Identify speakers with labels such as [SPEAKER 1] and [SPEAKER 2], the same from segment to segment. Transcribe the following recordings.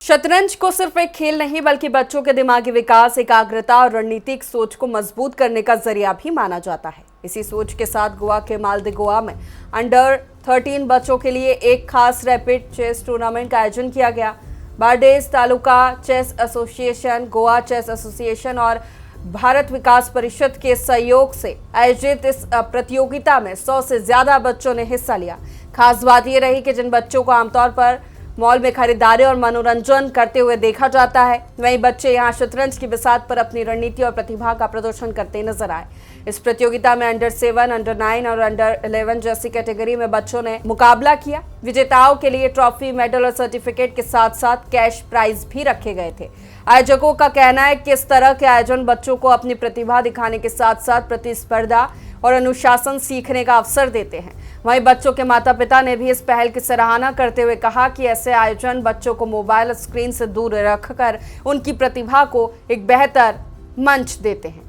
[SPEAKER 1] शतरंज को सिर्फ एक खेल नहीं बल्कि बच्चों के दिमागी विकास, एकाग्रता और रणनीतिक सोच को मजबूत करने का जरिया भी माना जाता है। इसी सोच के साथ गोवा के मालदी गोवा में अंडर 13 बच्चों के लिए एक खास रैपिड चेस टूर्नामेंट का आयोजन किया गया। Bardez taluka chess association, Goa chess association और भारत विकास परिषद के सहयोग से आयोजित इस प्रतियोगिता में 100 से ज्यादा बच्चों ने हिस्सा लिया। खास बात यह रही कि जिन बच्चों को आमतौर पर मॉल में खरीदारी और मनोरंजन करते हुए देखा जाता है, वहीं बच्चे यहां शतरंज की बिसात पर अपनी रणनीति और प्रतिभा का प्रदर्शन करते नजर आए। इस प्रतियोगिता में अंडर 7, अंडर 9 और अंडर 11 जैसी कैटेगरी में बच्चों ने मुकाबला किया। विजेताओं के लिए ट्रॉफी, मेडल और सर्टिफिकेट के साथ साथ कैश प्राइज भी रखे गए थे। आयोजकों का कहना है कि इस तरह के आयोजन बच्चों को अपनी प्रतिभा दिखाने के साथ साथ प्रतिस्पर्धा और अनुशासन सीखने का अवसर देते हैं। वहीं बच्चों के माता पिता ने भी इस पहल की सराहना करते हुए कहा कि ऐसे आयोजन बच्चों को मोबाइल स्क्रीन से दूर रखकर उनकी प्रतिभा को एक बेहतर मंच देते हैं।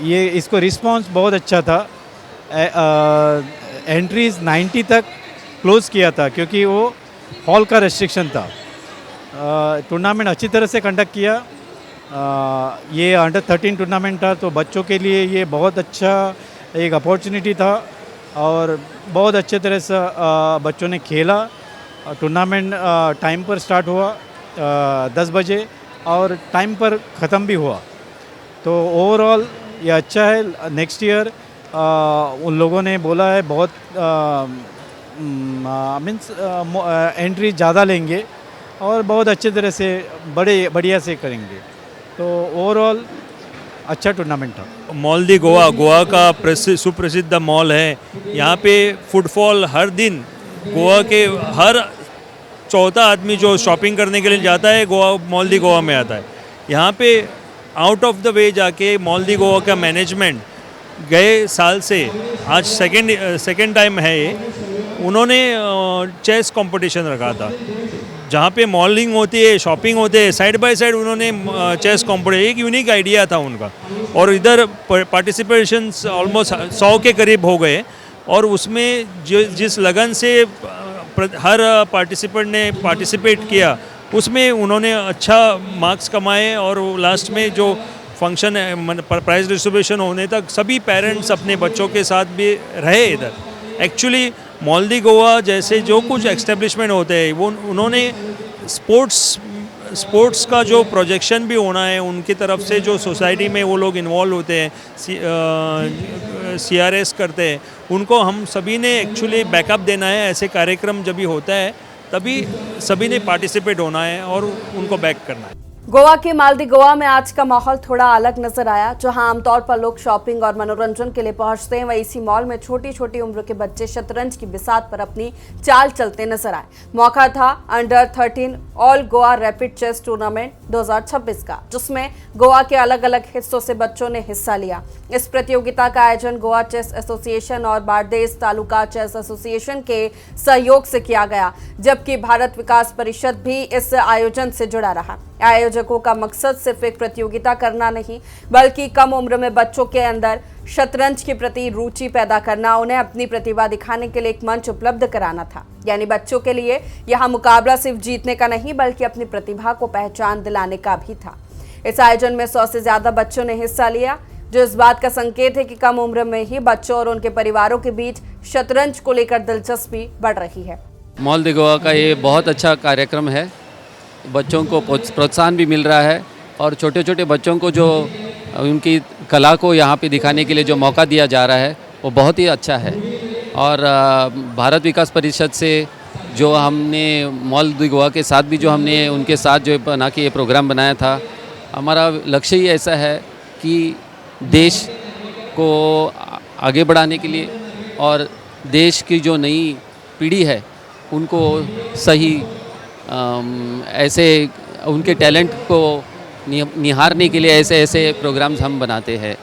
[SPEAKER 2] ये इसको रिस्पांस बहुत अच्छा था। एंट्रीज 90 तक क्लोज किया था क्योंकि वो हॉल का रेस्ट्रिक्शन था। टूर्नामेंट अच्छी तरह से कंडक्ट किया। ये अंडर 13 टूर्नामेंट था, तो बच्चों के लिए ये बहुत अच्छा एक अपॉर्चुनिटी था और बहुत अच्छे तरह से बच्चों ने खेला। टूर्नामेंट टाइम पर स्टार्ट हुआ 10 बजे और टाइम पर ख़त्म भी हुआ। तो ओवरऑल ये अच्छा है। नेक्स्ट ईयर उन लोगों ने बोला है बहुत मीन्स एंट्री ज़्यादा लेंगे और बहुत अच्छे तरह से बढ़िया से करेंगे। तो ओवरऑल अच्छा टूर्नामेंट था।
[SPEAKER 3] मालदी गोवा, गोवा का सुप्रसिद्ध मॉल है। यहाँ पे फुटफॉल हर दिन गोवा के हर चौथा आदमी जो शॉपिंग करने के लिए जाता है गोवा मालदी गोवा में आता है। यहाँ पे आउट ऑफ द वे जाके मालदी गोवा का मैनेजमेंट गए साल से आज सेकेंड टाइम है ये, उन्होंने चेस कंपटीशन रखा था जहाँ पे मॉलिंग होती है, शॉपिंग होते हैं, साइड बाय साइड उन्होंने चेस कॉम्पिटिशन, एक यूनिक आइडिया था उनका। और इधर पार्टिसिपेशंस ऑलमोस्ट 100 के करीब हो गए और उसमें जिस लगन से हर पार्टिसिपेंट ने पार्टिसिपेट किया उसमें उन्होंने अच्छा मार्क्स कमाए। और लास्ट में जो फंक्शन है, प्राइज डिस्ट्रीब्यूशन होने तक सभी पेरेंट्स अपने बच्चों के साथ भी रहे इधर। एक्चुअली मालदी गोवा जैसे जो कुछ एस्टेब्लिशमेंट होते हैं वो उन्होंने स्पोर्ट्स का जो प्रोजेक्शन भी होना है उनकी तरफ से, जो सोसाइटी में वो लोग इन्वॉल्व होते हैं, CRS करते हैं, उनको हम सभी ने एक्चुअली बैकअप देना है। ऐसे कार्यक्रम जब भी होता है तभी सभी ने पार्टिसिपेट होना है और उनको बैक करना है।
[SPEAKER 1] गोवा के मालदी गोवा में आज का माहौल थोड़ा अलग नजर आया। जहां आमतौर पर लोग शॉपिंग और मनोरंजन के लिए पहुंचते हैं, वहीं इसी मॉल में छोटी छोटी उम्र के बच्चे शतरंज की बिसात पर अपनी चाल चलते नजर आए। मौका था under 13 all Goa rapid chess tournament 2026 का, जिसमें गोवा के अलग अलग हिस्सों से बच्चों ने हिस्सा लिया। इस प्रतियोगिता का आयोजन गोवा चेस एसोसिएशन और बारडेस तालुका चेस एसोसिएशन के सहयोग से किया गया, जबकि भारत विकास परिषद भी इस आयोजन से जुड़ा रहा। आयोजकों का मकसद सिर्फ एक प्रतियोगिता करना नहीं बल्कि कम उम्र में बच्चों के अंदर शतरंज के प्रति रुचि पैदा करना, उन्हें अपनी प्रतिभा दिखाने के लिए एक मंच उपलब्ध कराना था। यानी बच्चों के लिए यह मुकाबला सिर्फ जीतने का नहीं बल्कि अपनी प्रतिभा को पहचान दिलाने का भी था। इस आयोजन में 100 से ज्यादा बच्चों ने हिस्सा लिया, जो इस बात का संकेत है कि कम उम्र में ही बच्चों और उनके परिवारों के बीच शतरंज को लेकर दिलचस्पी बढ़ रही है।
[SPEAKER 4] मालदी गोवा का ये बहुत अच्छा कार्यक्रम है। बच्चों को प्रोत्साहन भी मिल रहा है और छोटे छोटे बच्चों को जो उनकी कला को यहाँ पे दिखाने के लिए जो मौका दिया जा रहा है वो बहुत ही अच्छा है। और भारत विकास परिषद से जो हमने मालदी गोवा के साथ भी जो हमने उनके साथ जो बना के ये प्रोग्राम बनाया था, हमारा लक्ष्य ही ऐसा है कि देश को आगे बढ़ाने के लिए और देश की जो नई पीढ़ी है उनको सही ऐसे उनके टैलेंट को निहारने के लिए ऐसे प्रोग्राम्स हम बनाते हैं।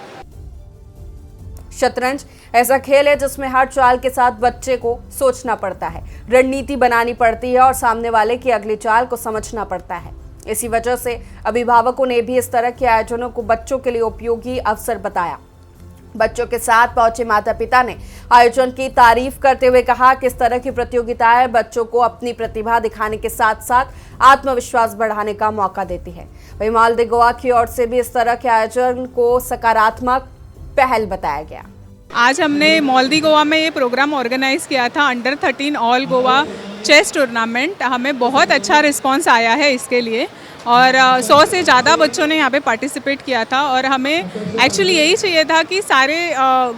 [SPEAKER 1] शतरंज ऐसा खेल है जिसमें हर चाल के साथ बच्चे को सोचना पड़ता है, रणनीति बनानी पड़ती है और सामने वाले की अगली चाल को समझना पड़ता है। इसी वजह से अभिभावकों ने भी इस तरह के आयोजनों को बच्चों के लिए उपयोगी अवसर बताया। बच्चों के साथ पहुंचे माता पिता ने आयोजन की तारीफ करते हुए कहा कि इस तरह की प्रतियोगिताएं बच्चों को अपनी प्रतिभा दिखाने के साथ साथ आत्मविश्वास बढ़ाने का मौका देती है। वहीं मालदीव गोवा की ओर से भी इस तरह के आयोजन को सकारात्मक पहल बताया गया।
[SPEAKER 5] आज हमने मालदीव गोवा में ये प्रोग्राम ऑर्गेनाइज किया था, under 13 all Goa chess tournament. हमें बहुत अच्छा रिस्पांस आया है इसके लिए और 100 से ज़्यादा बच्चों ने यहाँ पे पार्टिसिपेट किया था और हमें एक्चुअली यही चाहिए था कि सारे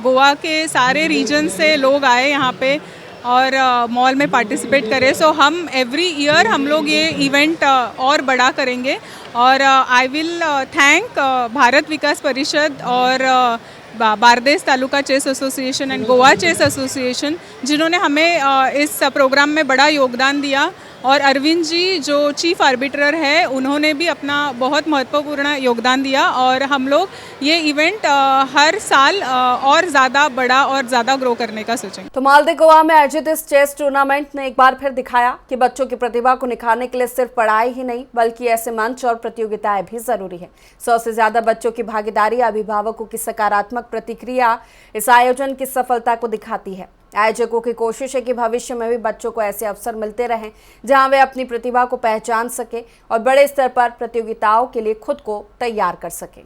[SPEAKER 5] गोवा के सारे रीजन से लोग आए यहाँ पे और मॉल में पार्टिसिपेट करें। सो हम एवरी ईयर हम लोग ये इवेंट और बड़ा करेंगे और I will thank Bharat Vikas Parishad और Bardez Taluka chess association and Goa chess association जिन्होंने हमें इस प्रोग्राम में बड़ा योगदान दिया और अरविंद जी जो चीफ आर्बिट्रर है उन्होंने भी अपना बहुत महत्वपूर्ण योगदान दिया और हम लोग ये इवेंट हर साल और ज़्यादा बड़ा और ज़्यादा ग्रो करने का सोचेंगे।
[SPEAKER 1] तो मालदीव गोवा में आयोजित इस चेस टूर्नामेंट ने एक बार फिर दिखाया कि बच्चों की प्रतिभा को निखारने के लिए सिर्फ पढ़ाई ही नहीं बल्कि ऐसे मंच और प्रतियोगिताएं भी जरूरी है। 100 से ज्यादा बच्चों की भागीदारी, अभिभावकों की सकारात्मक प्रतिक्रिया इस आयोजन की सफलता को दिखाती है। आयोजकों की कोशिश है कि भविष्य में भी बच्चों को ऐसे अवसर मिलते रहें जहां वे अपनी प्रतिभा को पहचान सके और बड़े स्तर पर प्रतियोगिताओं के लिए खुद को तैयार कर सकें।